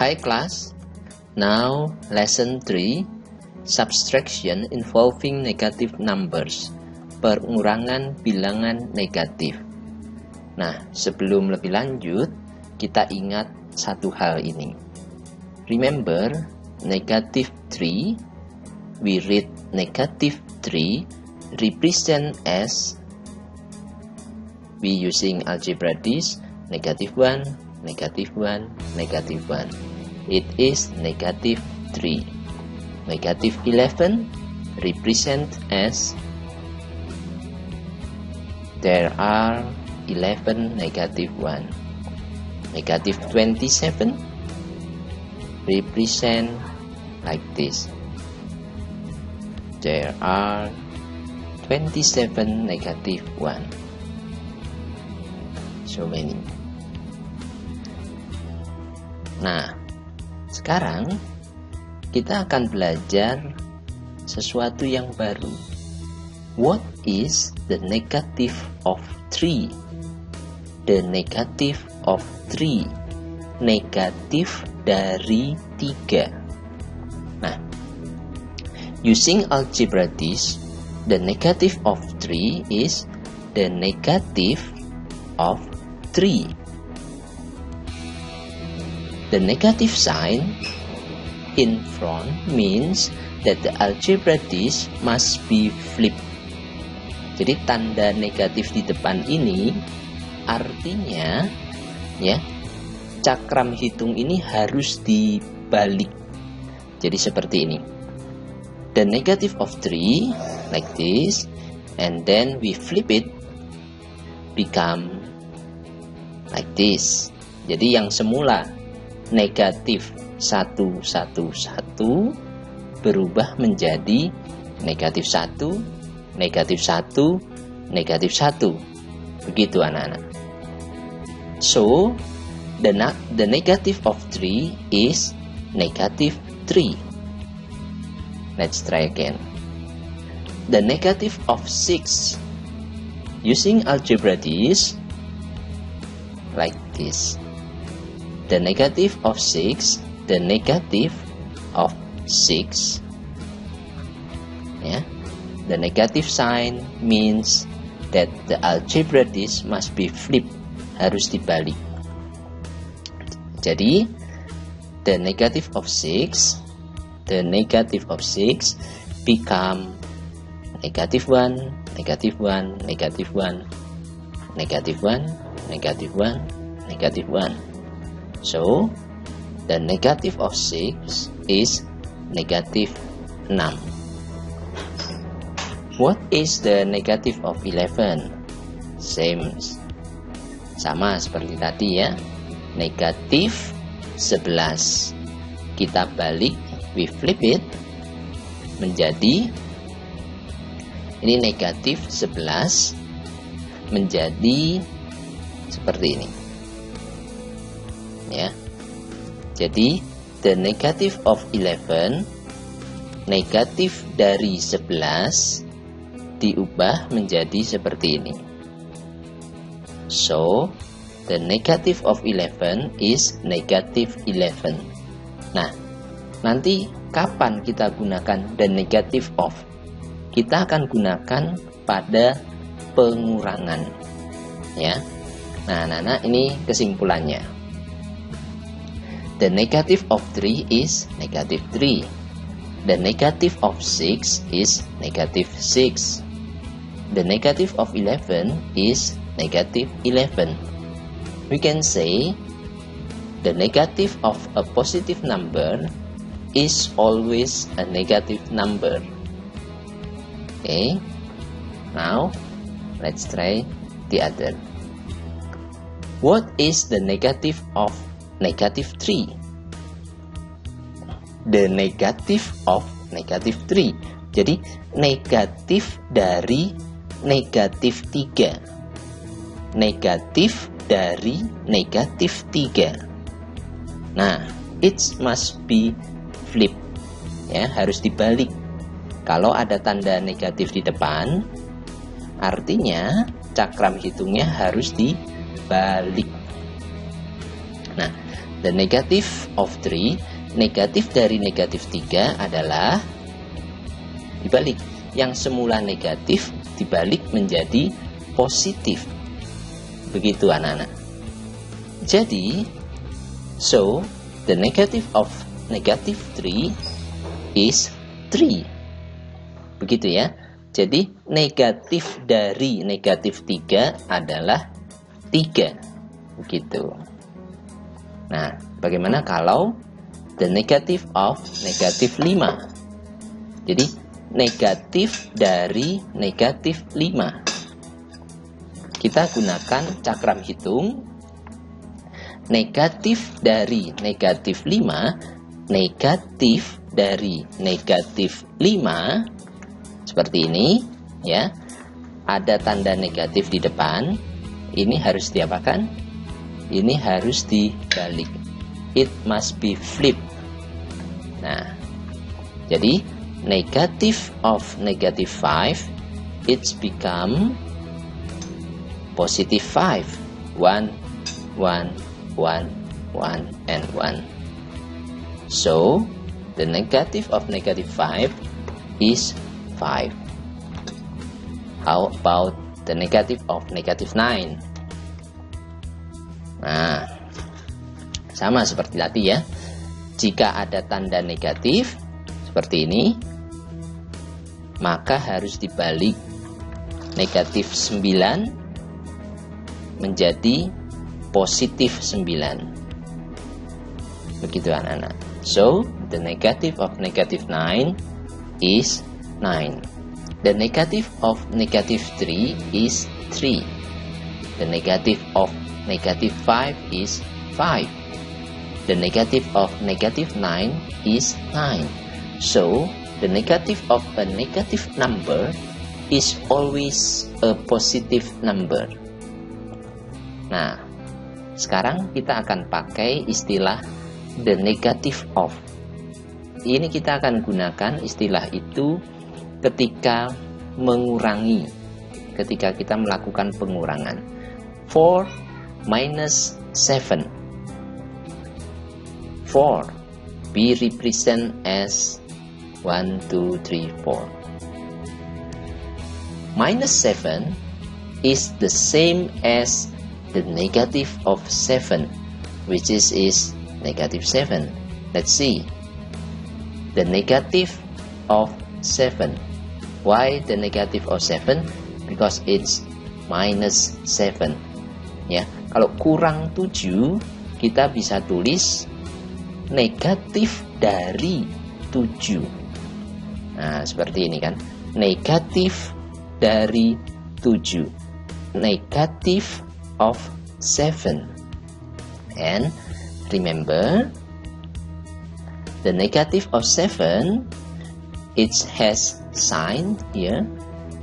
Hi class, now lesson 3, subtraction involving negative numbers, pengurangan bilangan negatif. Nah, sebelum lebih lanjut, kita ingat satu hal ini. Remember, negative 3, we read negative 3 represent as, we using algebra this, negative 1, negative 1, negative 1. It is negative 3. Negative 11 represent as, there are 11 negative 1. Negative 27 represent like this. There are 27 negative 1. So many. Nah, sekarang kita akan belajar sesuatu yang baru. What is the negative of 3? The negative of 3. Negatif dari 3. Nah, using algebra this, the negative of 3 is the negative of 3. The negative sign in front means that the algebra this must be flipped. Jadi tanda negatif di depan ini artinya ya, cakram hitung ini harus dibalik. Jadi seperti ini. The negative of 3 like this, and then we flip it become like this. Jadi yang semula negatif 1, 1, 1 berubah menjadi negatif 1, negatif 1, negatif 1. Begitu anak-anak. So, the negative of 3 is negative 3. Let's try again. The negative of 6, using algebra this, like this. The negative of 6, the negative of 6, yeah. The negative sign means that the algebra this must be flipped, harus dibalik. Jadi, the negative of 6, the negative of 6 become negative 1, negative 1, negative 1, negative 1, negative 1, negative 1. So, the negative of 6 is negative 6. What is the negative of 11? Sama seperti tadi ya. Negatif 11. Kita balik, we flip it menjadi, ini negatif 11 menjadi seperti ini. Ya. Jadi the negative of 11, negatif dari 11 diubah menjadi seperti ini. So, the negative of 11 is negative 11. Nah, nanti kapan kita gunakan the negative of? Kita akan gunakan pada pengurangan. Ya. Nah, anak-anak, ini kesimpulannya. The negative of 3 is negative 3. The negative of 6 is negative 6. The negative of 11 is negative 11. We can say the negative of a positive number is always a negative number. Okay, now let's try the other. What is the negative of negative 3? The negative of negative 3. Jadi negatif dari negatif 3. Negatif dari negatif 3. Nah, it must be flip. Ya, harus dibalik. Kalau ada tanda negatif di depan, artinya cakram hitungnya harus dibalik. Nah, the negative of 3, negatif dari negatif 3 adalah dibalik. Yang semula negatif dibalik menjadi positif. Begitu anak-anak. Jadi, so the negative of negative 3 is 3. Begitu ya. Jadi negatif dari negatif 3 adalah 3. Begitu. Nah, bagaimana kalau the negative of negatif 5? Jadi negatif dari negatif 5. Kita gunakan cakram hitung. Negatif dari negatif 5, negatif dari negatif 5, seperti ini ya. Ada tanda negatif di depan. Ini harus diapakan? Ini harus dibalik. It must be flipped. Nah, jadi negative of negative 5, it's become positive 5. 1, 1, 1, 1, and 1. So, the negative of negative 5 is 5. How about the negative of negative 9? Nah, sama seperti tadi ya. Jika ada tanda negatif seperti ini, maka harus dibalik negatif 9 menjadi positif 9. Begitu anak-anak. So, the negative of negative 9 is 9. The negative of negative 3 is 3. The negative of negative 5 is 5. The negative of negative 9 is 9. So, the negative of a negative number is always a positive number. Nah, sekarang kita akan pakai istilah the negative of. Ini kita akan gunakan istilah itu ketika mengurangi, ketika kita melakukan pengurangan. 4 minus 7. 4 be represent as 1, 2, 3, 4. Minus 7 is the same as the negative of 7, which is negative 7. Let's see. The negative of 7. Why the negative of 7? Because it's minus 7. Ya, kalau kurang 7, kita bisa tulis negatif dari 7. Nah, seperti ini kan. Negatif dari 7. Negative of 7. And remember, the negative of 7, it has sign here,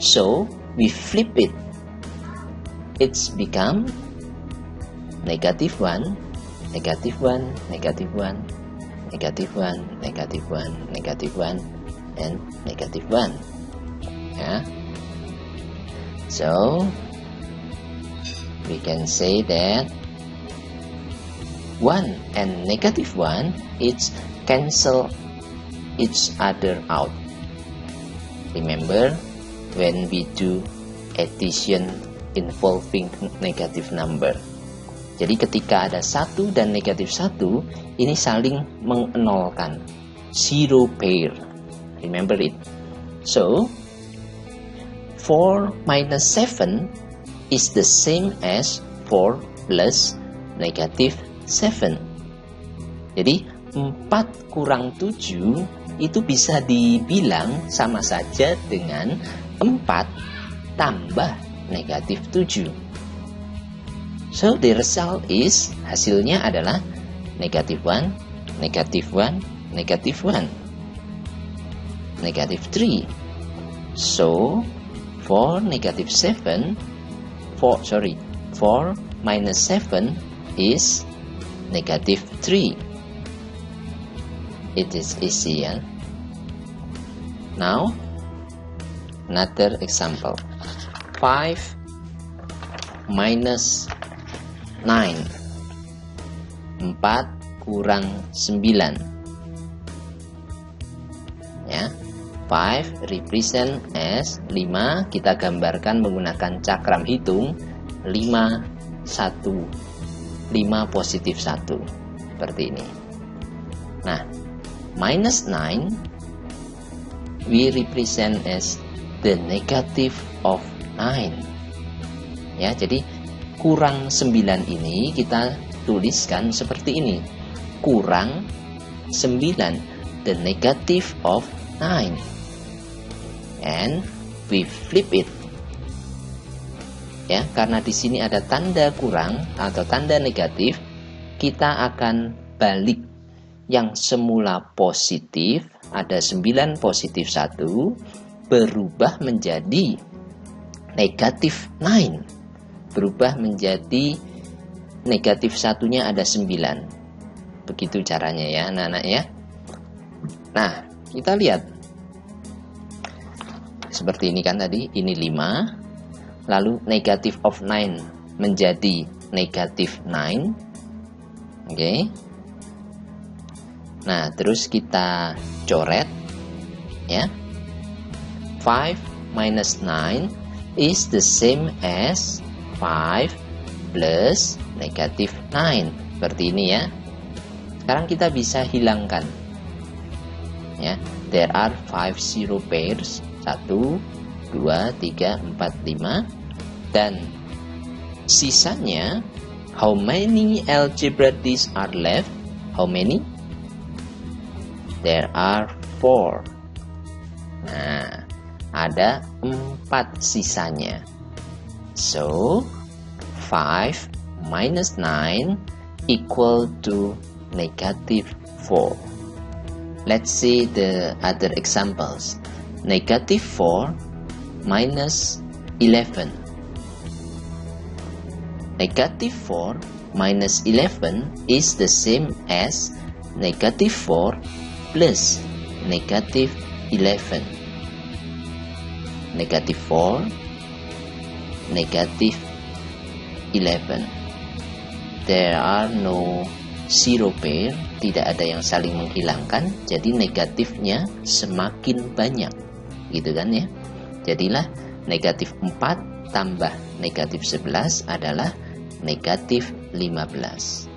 so we flip it. It's become negative 1, negative 1, negative 1, negative 1, negative 1, negative 1, and negative 1. Yeah. So we can say that 1 and negative 1, it's cancel each other out. Remember, when we do addition involving negative number. Jadi ketika ada 1 dan negatif 1, ini saling mengenolkan. Zero pair. Remember it. So, 4 minus 7 is the same as 4 plus negative 7. Jadi 4 kurang 7 itu bisa dibilang sama saja dengan 4 tambah negatif 7. So the result is, hasilnya adalah negative 1, negative 1, negative 1, negative 3. So for negative 7, 4 minus 7 is negative 3. It is easy, yeah? Now, another example. 5 minus 9. 4 kurang 9. Ya. 5 represent as 5, kita gambarkan menggunakan cakram hitung 5, 1, 5 positif 1, seperti ini. Nah, minus 9 we represent as the negative of 9. Ya, jadi kurang 9 ini kita tuliskan seperti ini. Kurang 9, the negative of 9. And we flip it. Ya, karena di sini ada tanda kurang atau tanda negatif, kita akan balik yang semula positif, ada 9 positif 1, berubah menjadi negatif 9. Berubah menjadi negatif satunya ada 9. Begitu caranya ya anak-anak ya. Nah, kita lihat. Seperti ini kan tadi, ini 5. Lalu negative of 9 menjadi negatif 9. Oke. Nah, terus kita coret ya. 5 minus 9 is the same as 5 plus negatif 9. Seperti ini ya. Sekarang kita bisa hilangkan. Ya, there are 5 zero pairs. 1, 2, 3, 4, 5. Dan sisanya, how many algebra disks are left? How many? There are 4. Nah, ada 4 sisanya. So, 5 minus 9 equal to negative 4. Let's see the other examples. Negative 4 minus 11. Negative 4 minus 11 is the same as negative 4 plus negative 11. Negative 4, negative 11. There are no zero pair, tidak ada yang saling menghilangkan, jadi negatifnya semakin banyak. Gitu kan ya. Jadilah negatif 4 tambah negatif 11 adalah negatif 15.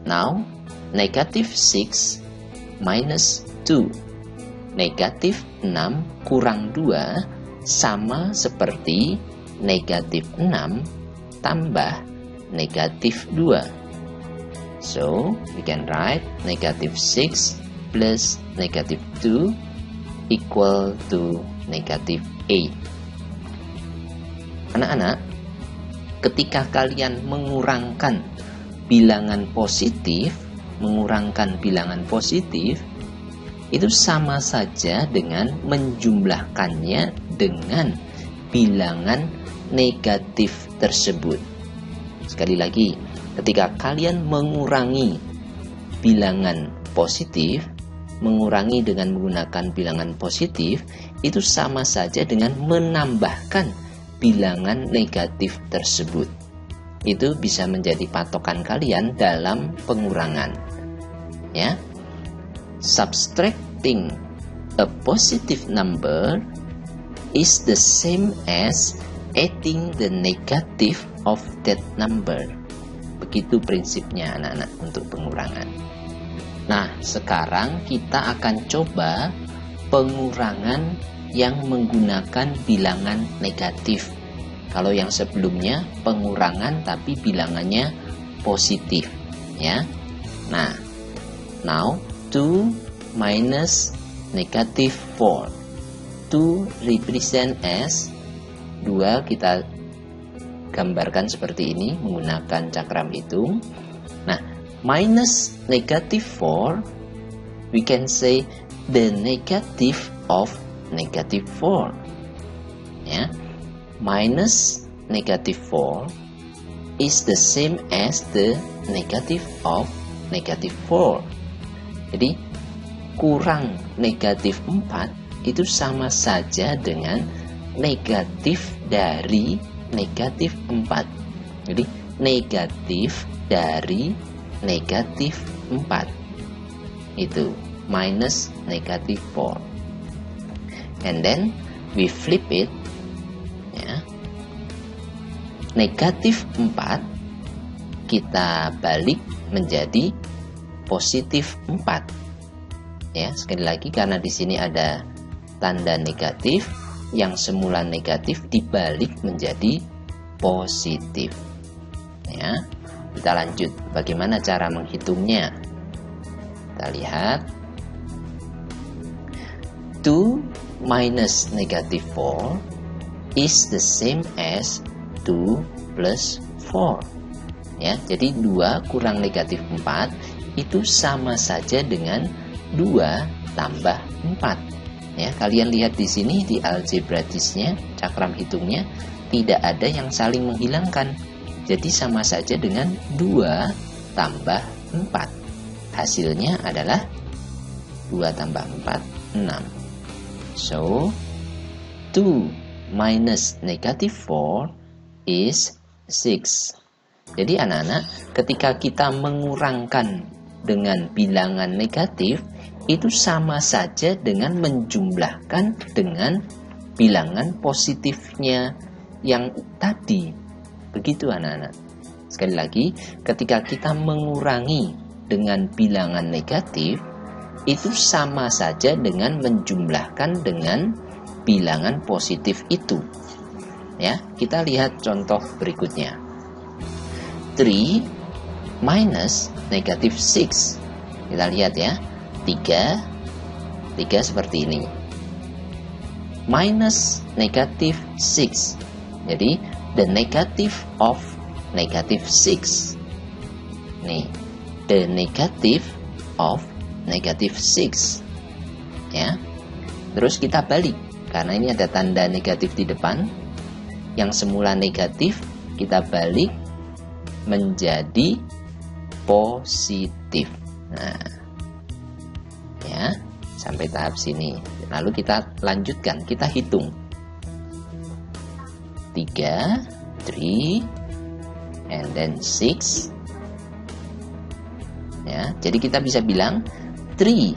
Now, negatif 6 minus 2. Negatif 6 kurang 2 sama seperti negatif 6 tambah negatif 2. So, we can write negative 6 plus negative 2 equal to negative 8. Anak-anak, ketika kalian mengurangkan bilangan positif, itu sama saja dengan menjumlahkannya dengan bilangan negatif tersebut. Sekali lagi, ketika kalian mengurangi bilangan positif, mengurangi dengan menggunakan bilangan positif, itu sama saja dengan menambahkan bilangan negatif tersebut. Itu bisa menjadi patokan kalian dalam pengurangan. Ya. Subtracting a positive number is the same as adding the negative of that number. Begitu prinsipnya anak-anak untuk pengurangan. Nah, sekarang kita akan coba pengurangan yang menggunakan bilangan negatif. Kalau yang sebelumnya pengurangan tapi bilangannya positif, ya. Nah, now 2 minus negative 4. 2 represent as 2, kita gambarkan seperti ini menggunakan cakram hitung. Nah, minus negative 4, we can say the negative of negative 4. Ya. Minus negative 4 is the same as the negative of negative 4. Jadi, kurang negatif 4 itu sama saja dengan negatif dari negatif 4. Jadi, negatif dari negatif 4. Itu minus negatif 4. And then we flip it, ya. Negatif 4 kita balik menjadi positif 4. Ya, sekali lagi karena di sini ada tanda negatif, yang semula negatif dibalik menjadi positif. Ya, kita lanjut. Bagaimana cara menghitungnya? Kita lihat. 2 minus negative 4 is the same as 2 plus 4. Ya, jadi 2 kurang negatif 4 itu sama saja dengan 2 tambah 4. Ya, kalian lihat di sini di algebraisnya, cakram hitungnya tidak ada yang saling menghilangkan. Jadi sama saja dengan 2 tambah 4. Hasilnya adalah 2 tambah 4, 6. So, 2 minus negative 4 is 6. Jadi anak-anak, ketika kita mengurangkan dengan bilangan negatif, itu sama saja dengan menjumlahkan dengan bilangan positifnya yang tadi. Begitu anak-anak. Sekali lagi, ketika kita mengurangi dengan bilangan negatif, itu sama saja dengan menjumlahkan dengan bilangan positif itu. Ya, kita lihat contoh berikutnya. 3 minus negatif 6. Kita lihat ya. 3 seperti ini. Minus negatif 6. Jadi, the negative of negative 6. Nih, the negative of negative 6. Ya. Terus kita balik. Karena ini ada tanda negatif di depan. Yang semula negatif, kita balik menjadi positif. Nah, ya, sampai tahap sini. Lalu kita lanjutkan, kita hitung. 3, and then 6. Ya, jadi kita bisa bilang 3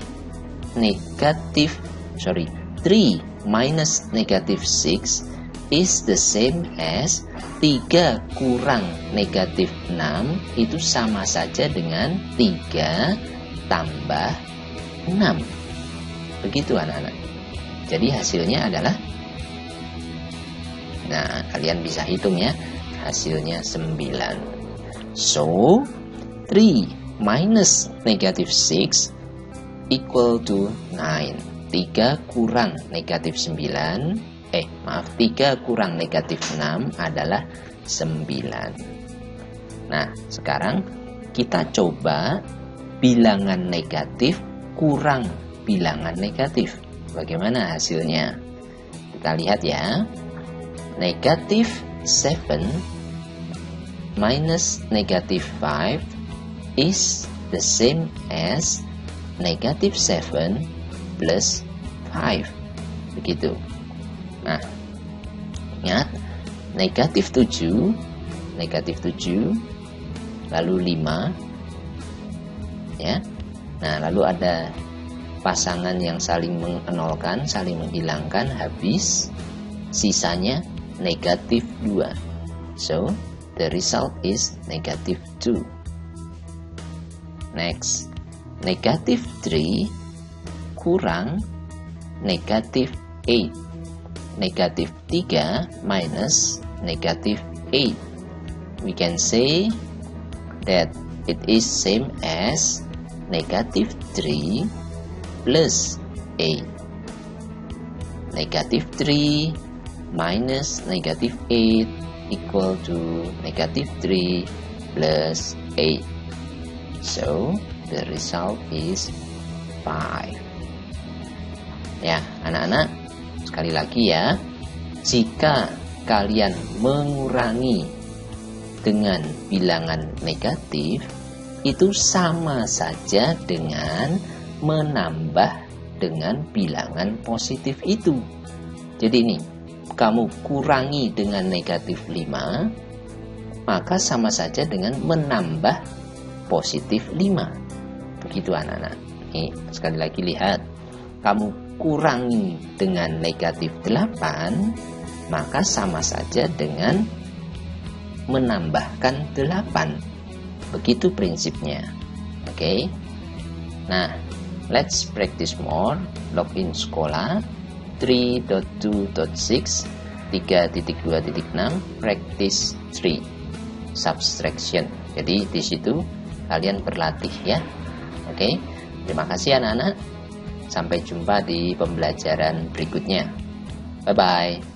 minus negative 6 is the same as 3 kurang negatif 6 itu sama saja dengan 3 tambah 6. Begitu anak-anak. Jadi hasilnya adalah, nah kalian bisa hitung ya, hasilnya 9. So 3 minus negative 6 equal to 9. 3 kurang negatif 9, 3 kurang negatif 6 adalah 9. Nah, sekarang kita coba bilangan negatif kurang bilangan negatif. Bagaimana hasilnya? Kita lihat ya. Negatif 7 minus negatif 5 is the same as negatif 7 plus 5. Begitu. Nah, ingat, negatif 7, lalu 5, ya. Nah, lalu ada pasangan yang saling menolkan, saling menghilangkan, habis, sisanya negatif 2. So, the result is negatif 2. Next, negatif 3 kurang negatif 8. Negatif 3 minus negatif 8. We can say that it is same as negatif 3 plus 8. Negatif 3 minus negatif 8 equal to negatif 3 plus 8. So, the result is 5. Ya, anak-anak, sekali lagi ya, jika kalian mengurangi dengan bilangan negatif, itu sama saja dengan menambah dengan bilangan positif itu. Jadi ini, kamu kurangi dengan negatif 5, maka sama saja dengan menambah positif 5. Begitu anak-anak. Nih, sekali lagi lihat. Kamu kurangi dengan negatif 8, maka sama saja dengan menambahkan 8. Begitu prinsipnya. Oke. Nah, let's practice more. Login sekolah 3.2.6 3.2.6 practice 3 subtraction. Jadi di situ kalian berlatih ya. Oke. Terima kasih anak-anak. Sampai jumpa di pembelajaran berikutnya. Bye bye.